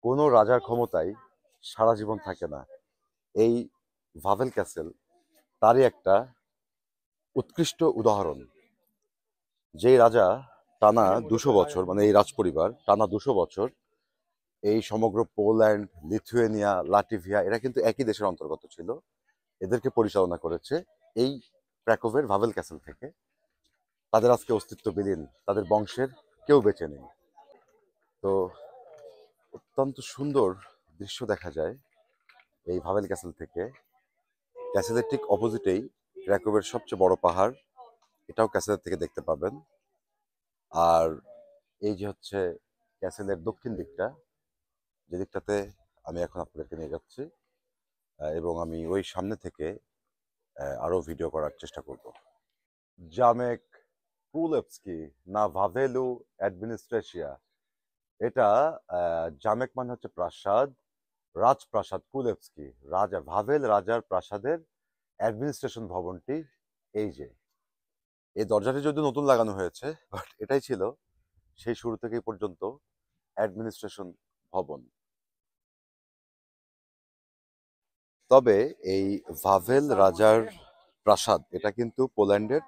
কোনো রাজার ক্ষমতায় সারা জীবন থাকে না। এই ভাভেল ক্যাসেল তারই একটা উৎকৃষ্ট উদাহরণ। যেই রাজা টানা 200 বছর, মানে এই রাজপরিবার টানা 200 বছর এই সমগ্র পোল্যান্ড, লিথুয়েনিয়া, লাটিভিয়া এরা কিন্তু একই দেশের অন্তর্গত ছিল। এদেরকে পরিচালনা করেছে এই ক্র্যাকোভের ভাভেল ক্যাসেল থেকে। তাদের আজকে অস্তিত্ব বিলীন, তাদের বংশের কেউ বেঁচে নেই। তো অত্যন্ত সুন্দর দৃশ্য দেখা যায় এই ভাভেল ক্যাসেল থেকে। ক্যাসেলের ঠিক অপোজিটেই ক্র্যাকোভের সবচেয়ে বড় পাহাড়, এটাও ক্যাসেলের থেকে দেখতে পাবেন। আর এই যে হচ্ছে ক্যাসেলের দক্ষিণ দিকটা, যে দিকটাতে আমি এখন আপনাদেরকে নিয়ে যাচ্ছি, এবং আমি ওই সামনে থেকে আরো ভিডিও করার চেষ্টা করব। জামেক ক্রুলেভস্কি না ভাভেলু অ্যাডমিনিস্ট্রেশিয়া, এটা জামেক মানে হচ্ছে প্রাসাদ, রাজপ্রাসাদ ক্রুলেভস্কি রাজা ভাভেল রাজার প্রাসাদের অ্যাডমিনিস্ট্রেশন ভবনটি এই যে। এই দরজাটি যদিও নতুন লাগানো হয়েছে, বাট এটাই ছিল সেই শুরু থেকে পর্যন্ত অ্যাডমিনিস্ট্রেশন ভবন। তবে এই ভাভেল রাজার প্রাসাদ এটা কিন্তু পোল্যান্ডের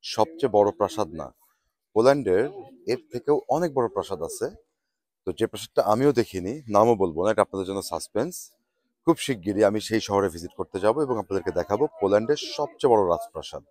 সবচেয়ে বড় প্রাসাদ না। পোল্যান্ডের এর থেকেও অনেক বড় প্রাসাদ আছে। তো যে প্রাসাদটা আমিও দেখিনি, নামও বলবো না, এটা আপনাদের জন্য সাসপেন্স। খুব শিগগিরই আমি সেই শহরে ভিজিট করতে যাব এবং আপনাদেরকে দেখাবো পোল্যান্ডের সবচেয়ে বড় রাজপ্রাসাদ।